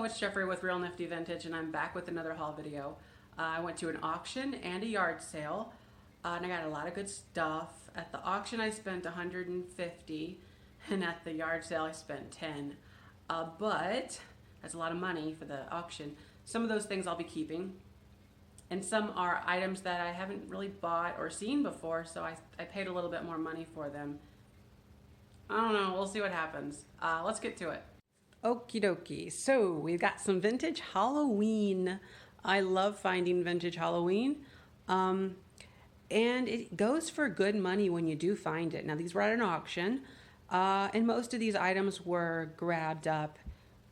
it's Jeffrey with Real Nifty Vintage, and I'm back with another haul video. I went to an auction and a yard sale, and I got a lot of good stuff. At the auction I spent $150, and at the yard sale I spent $10. But that's a lot of money for the auction. Some of those things I'll be keeping, and some are items that I haven't really bought or seen before, so I paid a little bit more money for them. I don't know, we'll see what happens. Let's get to it. Okie dokie, so we've got some vintage Halloween. I love finding vintage Halloween. And it goes for good money when you do find it. Now, these were at an auction, and most of these items were grabbed up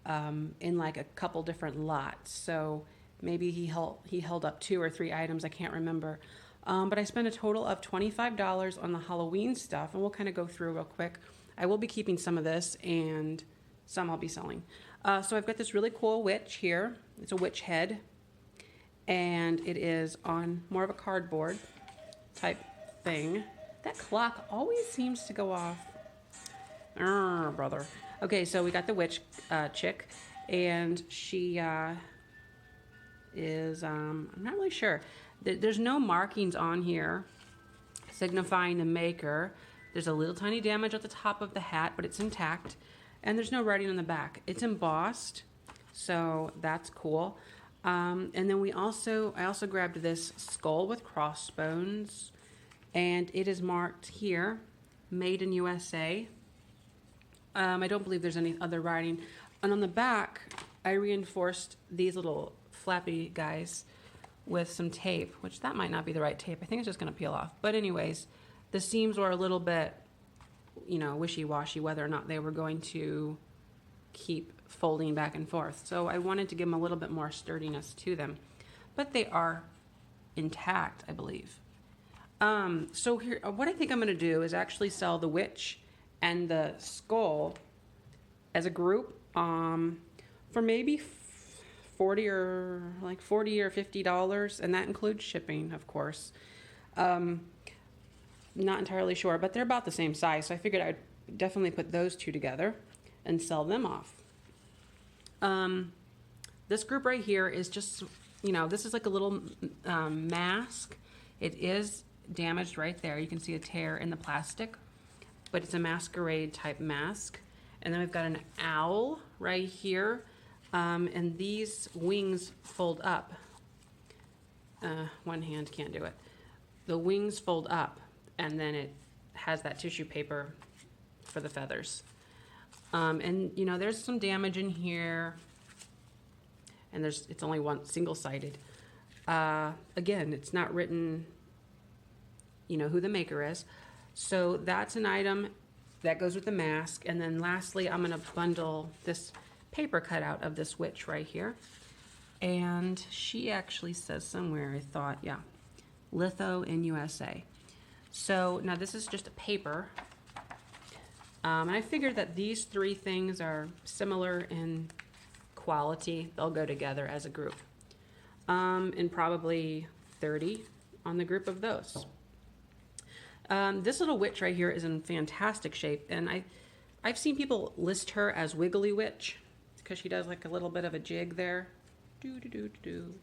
in like a couple different lots. So maybe he held up 2 or 3 items, I can't remember. But I spent a total of $25 on the Halloween stuff, and we'll kind of go through real quick. I will be keeping some of this, and some I'll be selling. So I've got this really cool witch here. It's a witch head, and it is on more of a cardboard type thing. That clock always seems to go off. Brother. Okay, so we got the witch chick, and she is, I'm not really sure. There's no markings on here signifying the maker. There's a little tiny damage at the top of the hat, but it's intact. And there's no writing on the back. It's embossed, so that's cool. And then I also grabbed this skull with crossbones, and it is marked here, made in USA. I don't believe there's any other writing. And on the back, I reinforced these little flappy guys with some tape, which that might not be the right tape. I think it's just gonna peel off. But anyways, the seams were a little bit, you know, wishy-washy whether or not they were going to keep folding back and forth. So I wanted to give them a little bit more sturdiness to them, but they are intact, I believe. So here, what I think I'm going to do is actually sell the witch and the skull as a group for maybe $40 or $50, and that includes shipping, of course. Not entirely sure, but they're about the same size, so I figured I'd definitely put those two together and sell them off. This group right here is just, you know, this is like a little mask. It is damaged right there. You can see a tear in the plastic, but it's a masquerade type mask. And then we've got an owl right here, and these wings fold up. One hand can't do it. The wings fold up, and then it has that tissue paper for the feathers. And you know, there's some damage in here, and it's only one single-sided. Again, it's not written, you know, who the maker is. So that's an item that goes with the mask. And then lastly, I'm gonna bundle this paper cutout of this witch right here. And she actually says somewhere, I thought, yeah, litho in USA. So now this is just a paper. And I figured that these 3 things are similar in quality. They'll go together as a group. And probably 30 on the group of those. This little witch right here is in fantastic shape. And I've seen people list her as Wiggly Witch because she does like a little bit of a jig there. Do.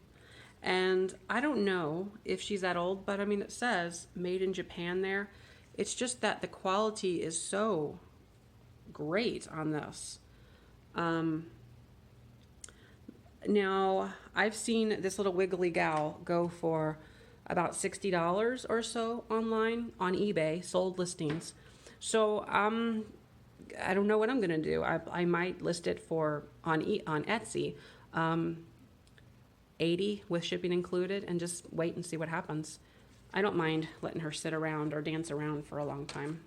And I don't know if she's that old, but I mean, it says made in Japan there. It's just that the quality is so great on this. Now, I've seen this little wiggly gal go for about $60 or so online on eBay, sold listings. So I don't know what I'm gonna do. I might list it for on Etsy, $80 with shipping included, and just wait and see what happens. I don't mind letting her sit around or dance around for a long time.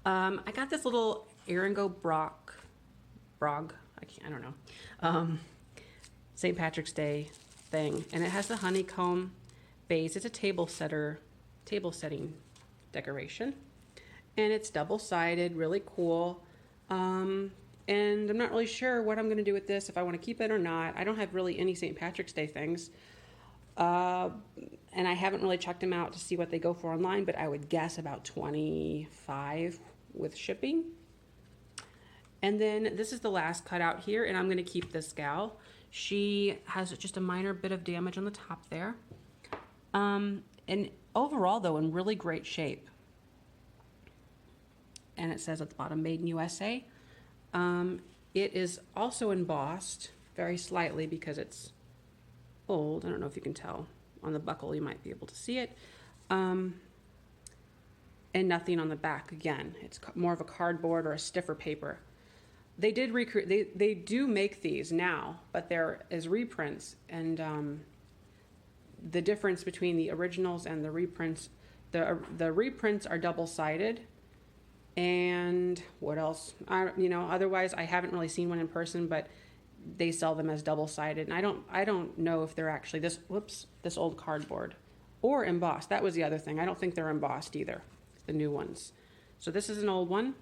I got this little Eringo Brog, I don't know, St. Patrick's Day thing, and it has the honeycomb base. It's a table setting decoration, and it's double-sided, really cool. And I'm not really sure what I'm going to do with this, if I want to keep it or not. I don't have really any St. Patrick's Day things. And I haven't really checked them out to see what they go for online, but I would guess about $25 with shipping. And then this is the last cutout here, and I'm gonna keep this gal. She has just a minor bit of damage on the top there. And overall though, in really great shape. And it says at the bottom, made in USA. It is also embossed very slightly because it's old. I don't know if you can tell. On the buckle, you might be able to see it. And nothing on the back again. It's more of a cardboard or a stiffer paper. They did recreate, they do make these now, but they're as reprints. And the difference between the originals and the reprints, the reprints are double-sided. And what else? Otherwise I haven't really seen one in person, but they sell them as double-sided. And I don't know if they're actually this old cardboard or embossed. That was the other thing. I don't think they're embossed either, the new ones. So this is an old one,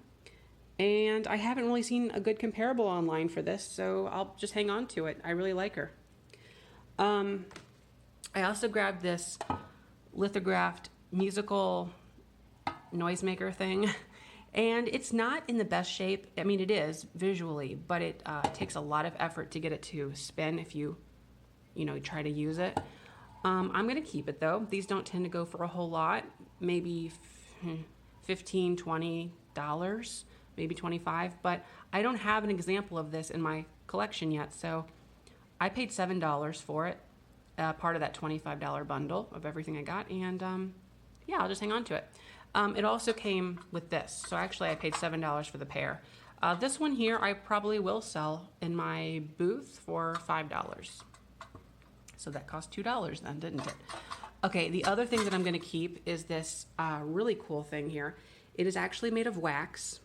and I haven't really seen a good comparable online for this, so I'll just hang on to it. I really like her. I also grabbed this lithographed musical Noisemaker thing. And it's not in the best shape. I mean, it is visually, but it takes a lot of effort to get it to spin if you try to use it. I'm gonna keep it though. These don't tend to go for a whole lot, maybe $15, $20, maybe $25, but I don't have an example of this in my collection yet, so I paid $7 for it, part of that $25 bundle of everything I got, and yeah, I'll just hang on to it. It also came with this, so actually I paid $7 for the pair. This one here I probably will sell in my booth for $5. So that cost $2 then, didn't it? Okay, the other thing that I'm gonna keep is this really cool thing here. It is actually made of wax,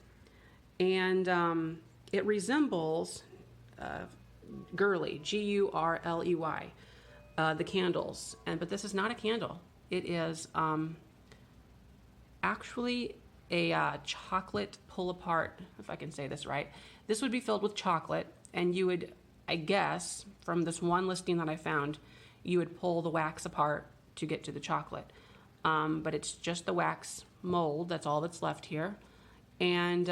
and it resembles Girly, G-U-R-L-E-Y, the candles, but this is not a candle. It is actually a chocolate pull apart, if I can say this right. This would be filled with chocolate, and you would, I guess, from this one listing that I found, you would pull the wax apart to get to the chocolate. But it's just the wax mold, that's all that's left here. And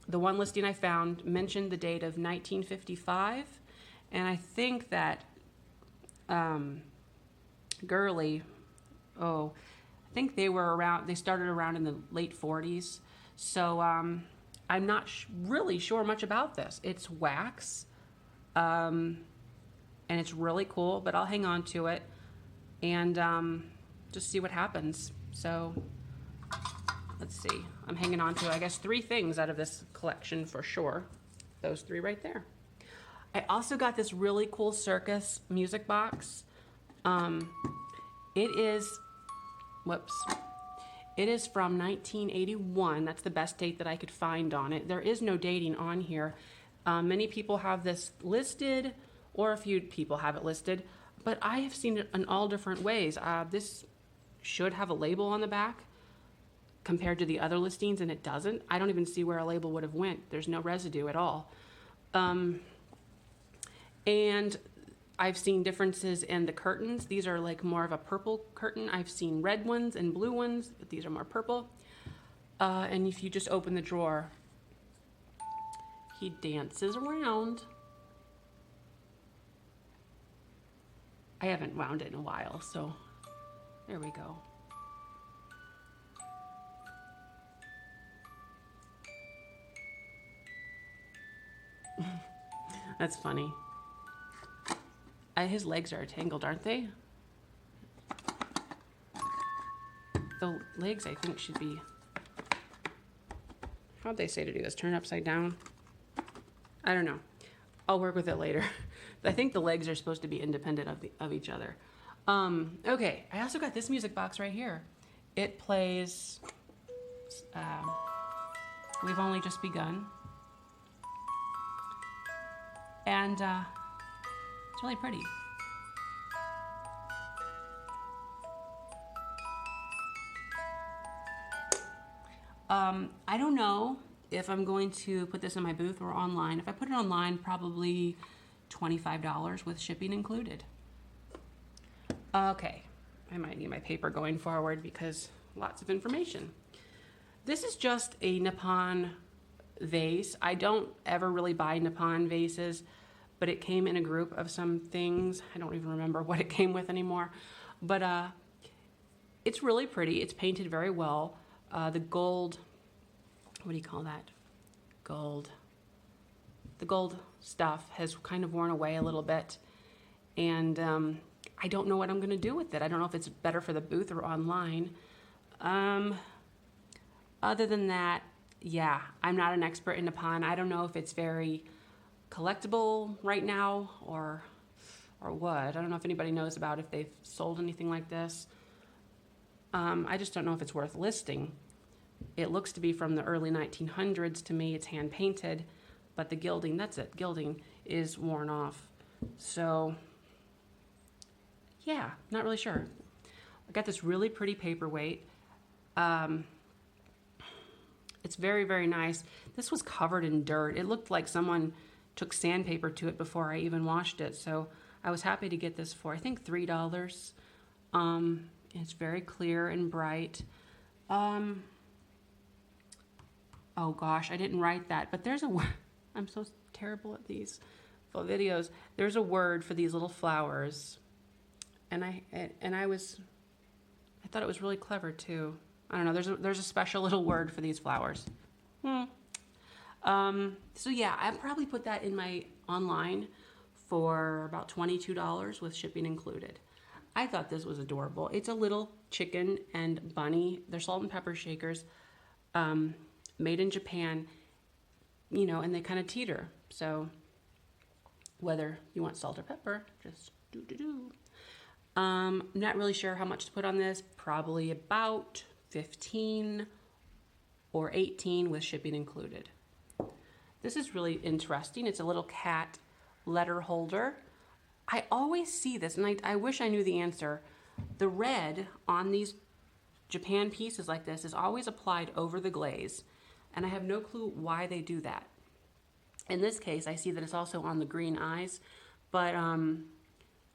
the one listing I found mentioned the date of 1955, and I think that Girly, I think they started around in the late 40s. So I'm not really sure much about this. It's wax, and it's really cool, but I'll hang on to it and just see what happens. So let's see, I'm hanging on to, I guess, 3 things out of this collection for sure. Those 3 right there. I also got this really cool Circus Music Box. It is from 1981. That's the best date that I could find on it. There is no dating on here. Many people have this listed, or a few people have it listed, but I have seen it in all different ways. This should have a label on the back compared to the other listings, and it doesn't. I don't even see where a label would have went. There's no residue at all. And I've seen differences in the curtains. These are like more of a purple curtain. I've seen red ones and blue ones, but these are more purple. And if you just open the drawer, he dances around. I haven't wound it in a while, so there we go. That's funny. His legs are tangled, aren't they? The legs, I think, should be... How'd they say to do this? Turn it upside down? I don't know. I'll work with it later. I think the legs are supposed to be independent of each other. Okay, I also got this music box right here. It plays... We've Only Just Begun. And it's really pretty. I don't know if I'm going to put this in my booth or online. If I put it online, probably $25 with shipping included. Okay, I might need my paper going forward because lots of information. This is just a Nippon vase. I don't ever really buy Nippon vases, but it came in a group of some things. I don't even remember what it came with anymore. But it's really pretty. It's painted very well. The gold, what do you call that? Gold. The gold stuff has kind of worn away a little bit. And I don't know what I'm going to do with it. I don't know if it's better for the booth or online. Other than that, yeah, I'm not an expert in Nippon. I don't know if it's very collectible right now or what. I don't know if anybody knows about if they've sold anything like this. I just don't know if it's worth listing. It looks to be from the early 1900s to me. It's hand painted, but the gilding, that's it, gilding is worn off. So yeah, not really sure. I got this really pretty paperweight. It's very, very nice. This was covered in dirt. It looked like someone took sandpaper to it before I even washed it. So I was happy to get this for, I think, $3. It's very clear and bright. Oh gosh, I didn't write that, but there's a word. I'm so terrible at these videos. There's a word for these little flowers. And I thought it was really clever too. I don't know, there's a special little word for these flowers. So yeah, I probably put that in my online for about $22 with shipping included. I thought this was adorable. It's a little chicken and bunny. They're salt and pepper shakers, made in Japan, you know, and they kind of teeter. So whether you want salt or pepper, just do. Not really sure how much to put on this. Probably about 15 or 18 with shipping included. This is really interesting. It's a little cat letter holder. I always see this, and I wish I knew the answer. The red on these Japan pieces like this is always applied over the glaze, and I have no clue why they do that. In this case, I see that it's also on the green eyes, but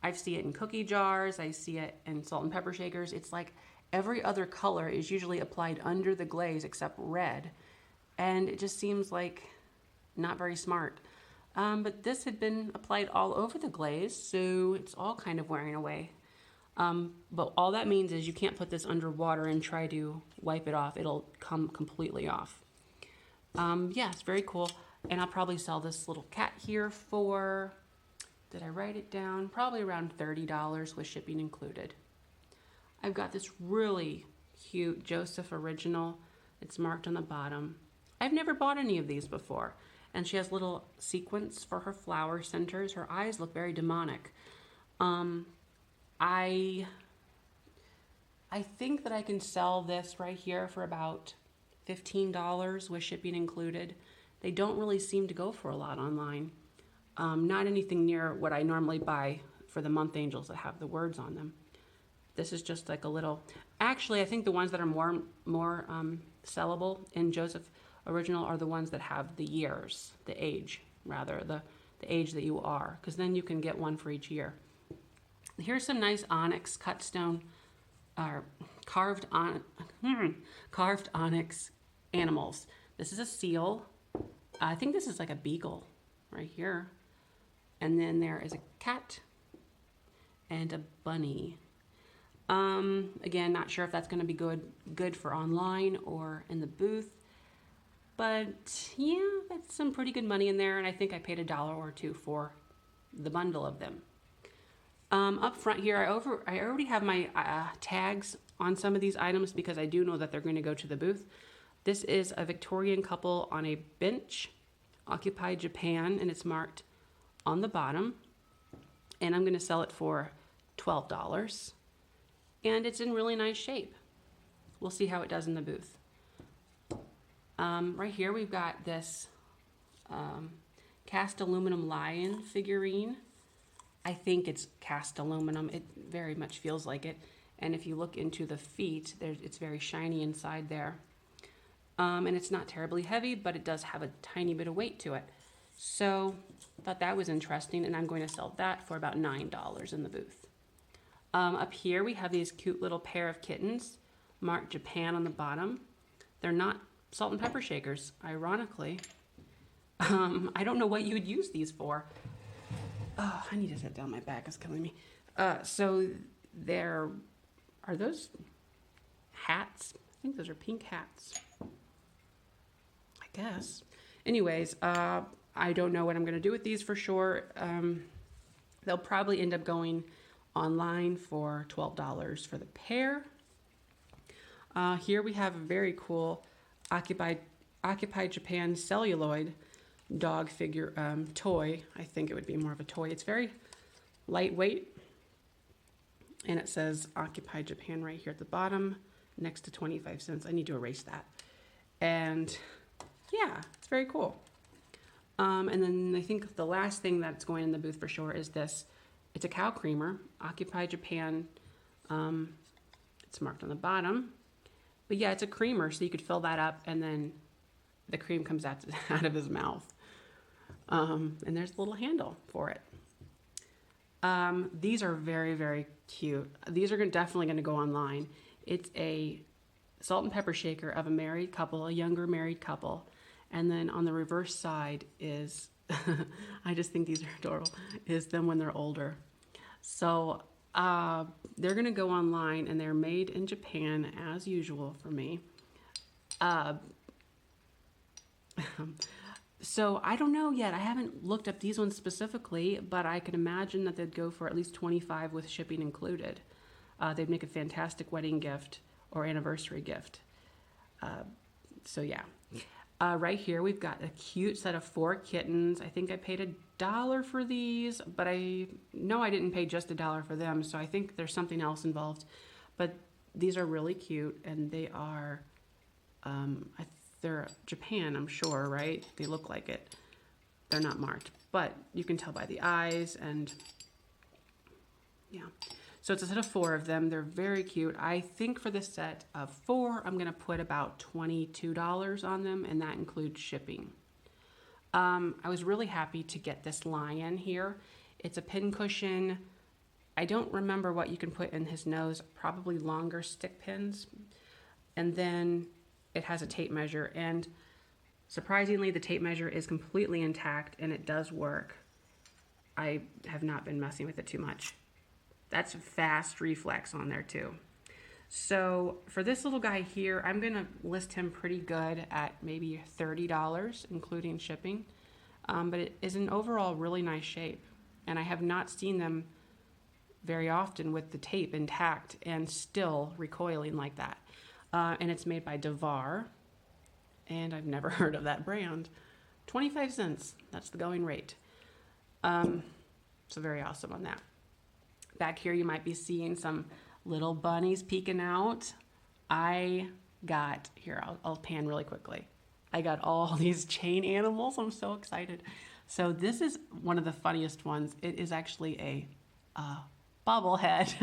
I see it in cookie jars. I see it in salt and pepper shakers. It's like every other color is usually applied under the glaze except red, and it just seems like not very smart. But this had been applied all over the glaze, so it's all kind of wearing away. But all that means is you can't put this under water and try to wipe it off. It'll come completely off. Yeah, it's very cool. And I'll probably sell this little cat here for, did I write it down? Probably around $30 with shipping included. I've got this really cute Joseph original. It's marked on the bottom. I've never bought any of these before. And she has little sequins for her flower centers. Her eyes look very demonic. I think that I can sell this right here for about $15 with shipping included. They don't really seem to go for a lot online. Not anything near what I normally buy for the month angels that have the words on them. This is just like a little, actually I think the ones that are more sellable in Joseph Original are the ones that have the years, the age rather, the age that you are, because then you can get one for each year. Here's some nice onyx cut stone, carved onyx animals. This is a seal. I think this is like a beagle right here. And then there is a cat and a bunny. Again, not sure if that's going to be good for online or in the booth. But yeah, that's some pretty good money in there, and I think I paid $1 or $2 for the bundle of them. Up front here, I already have my tags on some of these items because I do know that they're going to go to the booth. This is a Victorian couple on a bench, occupied Japan, and it's marked on the bottom. And I'm going to sell it for $12. And it's in really nice shape. We'll see how it does in the booth. Right here we've got this cast aluminum lion figurine. I think it's cast aluminum. It very much feels like it. And if you look into the feet, it's very shiny inside there. And it's not terribly heavy, but it does have a tiny bit of weight to it. So I thought that was interesting, and I'm going to sell that for about $9 in the booth. Up here we have these cute little pair of kittens, marked Japan on the bottom. They're not salt and pepper shakers, ironically. I don't know what you would use these for. Oh, I need to sit down. My back is killing me. So are those hats? I think those are pink hats. I guess. Anyways, I don't know what I'm going to do with these for sure. They'll probably end up going online for $12 for the pair. Here we have a very cool Occupy Japan celluloid dog figure toy. I think it would be more of a toy. It's very lightweight, and it says Occupy Japan right here at the bottom next to 25 cents. I need to erase that. And yeah, it's very cool. And then I think the last thing that's going in the booth for sure is this. It's a cow creamer, Occupy Japan. It's marked on the bottom. But yeah, it's a creamer, so you could fill that up and then the cream comes out of his mouth. And there's a little handle for it. These are very, very cute. These are definitely going to go online. It's a salt and pepper shaker of a married couple, a younger married couple. And then on the reverse side is, I just think these are adorable, is them when they're older. So they're going to go online, and they're made in Japan as usual for me. So I don't know yet. I haven't looked up these ones specifically, but I can imagine that they'd go for at least $25 with shipping included. They'd make a fantastic wedding gift or anniversary gift. So yeah. Right here we've got a cute set of 4 kittens. I think I paid $1 for these, but I know I didn't pay just $1 for them, so I think there's something else involved. But these are really cute, and they are, they're Japan, I'm sure, right? They look like it. They're not marked, but you can tell by the eyes, and yeah. So it's a set of 4 of them. They're very cute. I think for this set of 4, I'm going to put about $22 on them, and that includes shipping. I was really happy to get this lion here. It's a pincushion. I don't remember what you can put in his nose, probably longer stick pins. And then it has a tape measure, and surprisingly, the tape measure is completely intact, and it does work. I have not been messing with it too much. That's fast reflex on there too. So for this little guy here, I'm gonna list him pretty good at maybe $30, including shipping. But it is an overall really nice shape. And I have not seen them very often with the tape intact and still recoiling like that. And it's made by Devar, and I've never heard of that brand. 25 cents, that's the going rate. So very awesome on that. Back here, you might be seeing some little bunnies peeking out. I got, here, I'll pan really quickly. I got all these chain animals. I'm so excited. So this is one of the funniest ones. It is actually a bobblehead.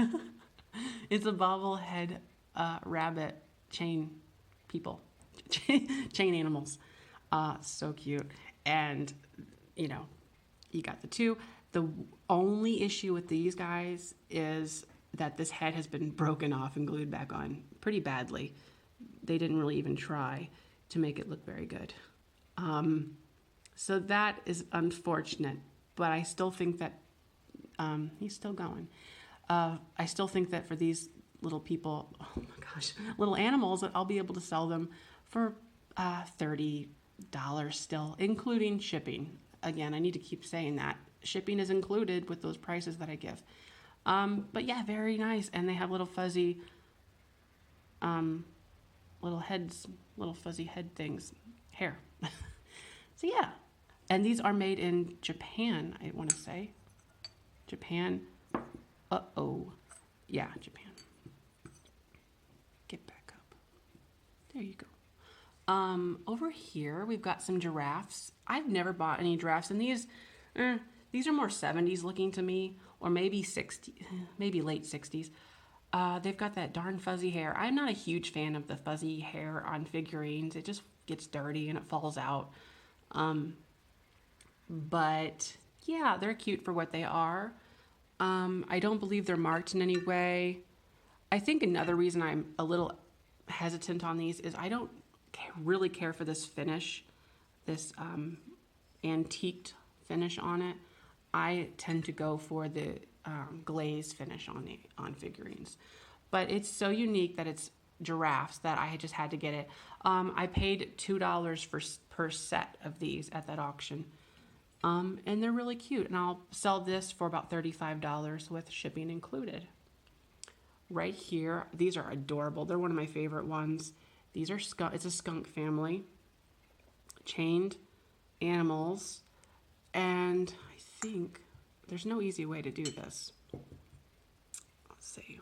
It's a bobblehead rabbit chain people, chain animals. So cute. And, you know, you got the 2. The only issue with these guys is that this head has been broken off and glued back on pretty badly. They didn't really even try to make it look very good. So that is unfortunate, but I still think that, he's still going. I still think that for these little people, oh my gosh, little animals, that I'll be able to sell them for $30 still, including shipping. Again, I need to keep saying that. Shipping is included with those prices that I give. But yeah, very nice. And they have little fuzzy, little heads, little fuzzy head things, hair. So yeah. And these are made in Japan, I want to say. Japan. Uh-oh. Yeah, Japan. Get back up. There you go. Over here, we've got some giraffes. I've never bought any giraffes, and these are more 70s looking to me, or maybe 60, maybe late 60s. They've got that darn fuzzy hair. I'm not a huge fan of the fuzzy hair on figurines. It just gets dirty and it falls out. But yeah, they're cute for what they are. I don't believe they're marked in any way. I think another reason I'm a little hesitant on these is I don't really care for this finish, this antiqued finish on it, I tend to go for the glaze finish on figurines. But it's so unique that it's giraffes that I just had to get it. I paid $2 per set of these at that auction. And they're really cute. And I'll sell this for about $35 with shipping included. Right here, these are adorable. They're one of my favorite ones. These are it's a skunk family, chained animals, and I think there's no easy way to do this. Let's see.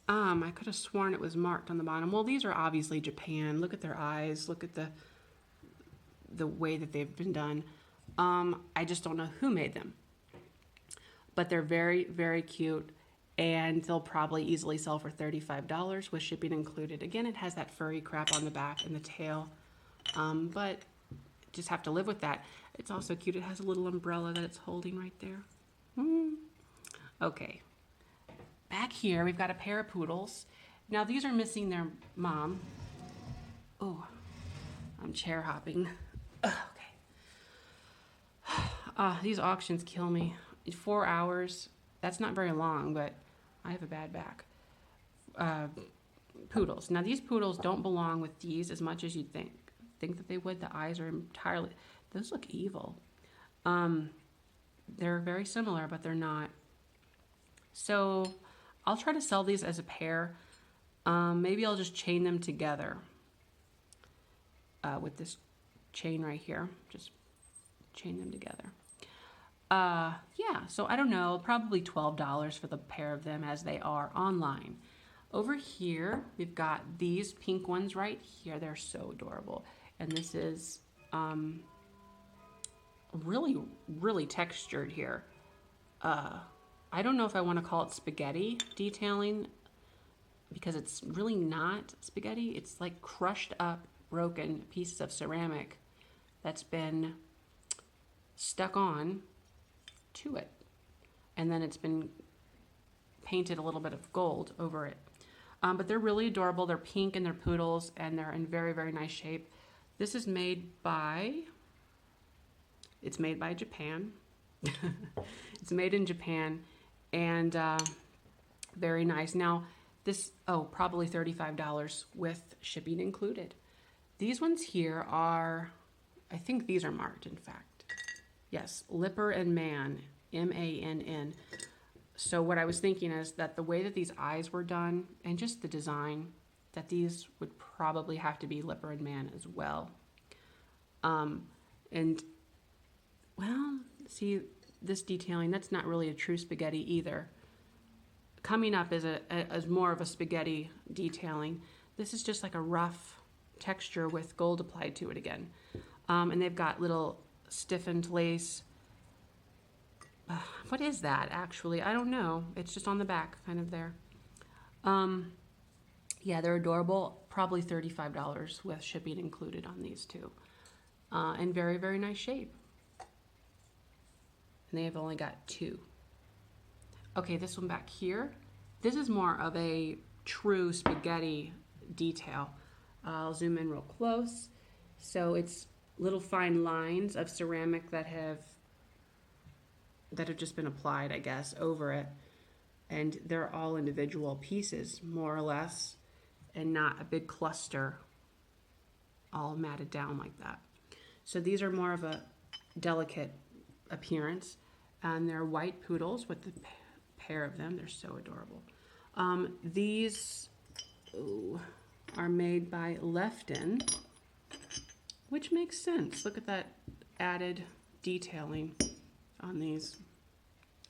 I could have sworn it was marked on the bottom. Well, these are obviously Japan. Look at their eyes. Look at the way that they've been done. I just don't know who made them, but they're very, very cute. And they'll probably easily sell for $35 with shipping included. Again, it has that furry crap on the back and the tail, but just have to live with that. It's also cute. It has a little umbrella that it's holding right there. Okay. Back here, we've got a pair of poodles. Now, these are missing their mom. Oh, I'm chair hopping. Okay. These auctions kill me. 4 hours. That's not very long, but I have a bad back. Poodles. Now, these poodles don't belong with these as much as you'd think that they would. The eyes are entirely... Those look evil. They're very similar, but they're not. So I'll try to sell these as a pair. Maybe I'll just chain them together with this chain right here. Just chain them together. Yeah, so I don't know, probably $12 for the pair of them as they are online. Over here, we've got these pink ones right here. They're so adorable. And this is really, really textured here. I don't know if I want to call it spaghetti detailing because it's really not spaghetti. It's like crushed up, broken pieces of ceramic that's been stuck on to it, and then it's been painted a little bit of gold over it. But they're really adorable. They're pink and they're poodles, and they're in very, very nice shape. This is made by, it's made by Japan. It's made in Japan, and very nice. Now this, probably $35 with shipping included. These ones here are, I think these are marked, in fact. Yes, Lipper and Man, M-A-N-N. So what I was thinking is that the way that these eyes were done and just the design, that these would probably have to be Lipper and Man as well. And, well, see, this detailing, that's not really a true spaghetti either. Coming up is more of a spaghetti detailing. This is just like a rough texture with gold applied to it again. And they've got little stiffened lace. What is that actually? I don't know. It's just on the back, kind of there. Yeah, they're adorable. Probably $35 with shipping included on these two. And very, very nice shape. And they have only got 2. Okay, this one back here. This is more of a true spaghetti detail. I'll zoom in real close. So it's little fine lines of ceramic that have just been applied, I guess, over it. And they're all individual pieces, more or less, and not a big cluster all matted down like that. So these are more of a delicate appearance, and they're white poodles with the pair of them. They're so adorable. These are made by Lefton, which makes sense. Look at that added detailing on these.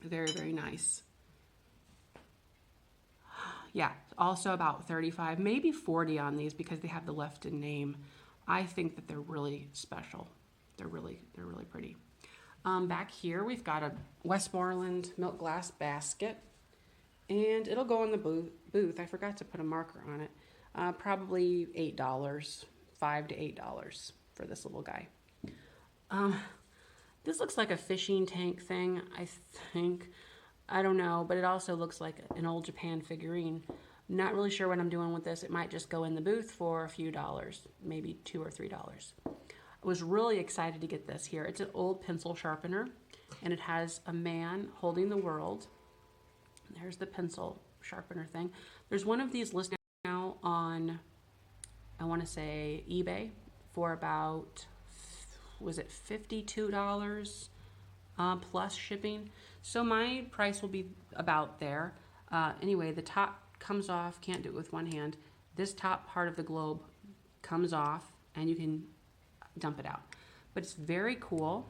Very, very nice. Yeah, also about 35, maybe 40 on these because they have the Lefton name. I think that they're really special. They're really pretty. Back here, we've got a Westmoreland milk glass basket, and it'll go in the booth. I forgot to put a marker on it. Probably $8, $5 to $8 for this little guy. This looks like a fishing tank thing, I think. I don't know, but it also looks like an old Japan figurine. Not really sure what I'm doing with this. It might just go in the booth for a few dollars, maybe $2 or $3. I was really excited to get this here. It's an old pencil sharpener, and it has a man holding the world. There's the pencil sharpener thing. There's one of these listed now on, I want to say, eBay for about, was it $52 plus shipping? So my price will be about there. Anyway, the top comes off, can't do it with one hand. This top part of the globe comes off and you can dump it out. But it's very cool.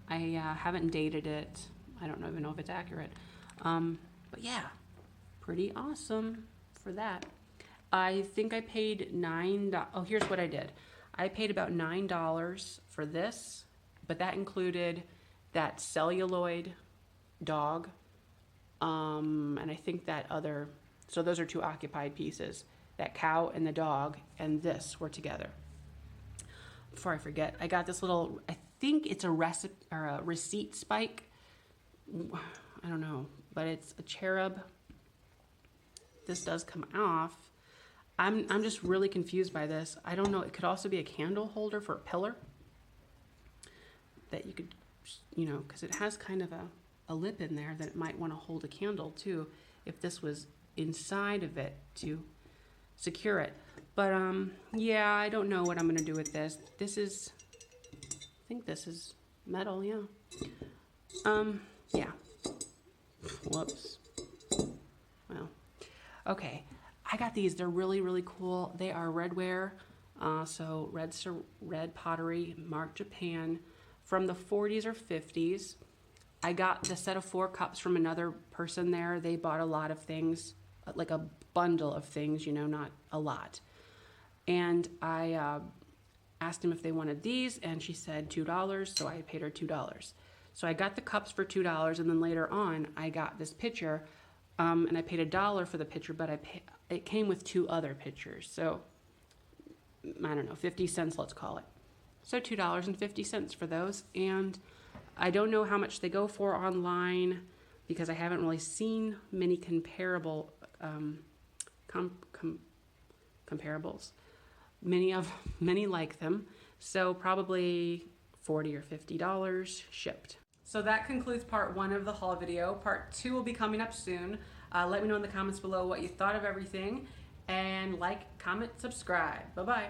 I haven't dated it. I don't even know if it's accurate. But yeah, pretty awesome for that. I think I paid $9. Oh, here's what I did. I paid about $9 for this, but that included that celluloid dog, and I think that other, so those are two occupied pieces. That cow and the dog and this were together. Before I forget, I got this little, I think it's a recipe or a receipt spike. I don't know, but it's a cherub. This does come off. I'm just really confused by this. I don't know, it could also be a candle holder for a pillar that you could, you know, because it has kind of a lip in there that it might want to hold a candle too if this was inside of it to secure it. But yeah, I don't know what I'm gonna do with this. This is, I think this is metal, yeah. Yeah. Whoops. Well, okay. I got these. They're really, really cool. They are redware, so red pottery, marked Japan, from the 40s or 50s. I got the set of 4 cups from another person there. They bought a lot of things, like a bundle of things, you know, not a lot. And I asked him if they wanted these, and she said $2, so I paid her $2. So I got the cups for $2, and then later on, I got this pitcher, and I paid $1 for the pitcher, but it came with 2 other pitchers. So, I don't know, 50 cents, let's call it. So $2.50 for those. And I don't know how much they go for online because I haven't really seen many comparable comparables. Many like them. So probably $40 or $50 shipped. So that concludes part 1 of the haul video. Part 2 will be coming up soon. Let me know in the comments below what you thought of everything. And like, comment, subscribe. Bye-bye.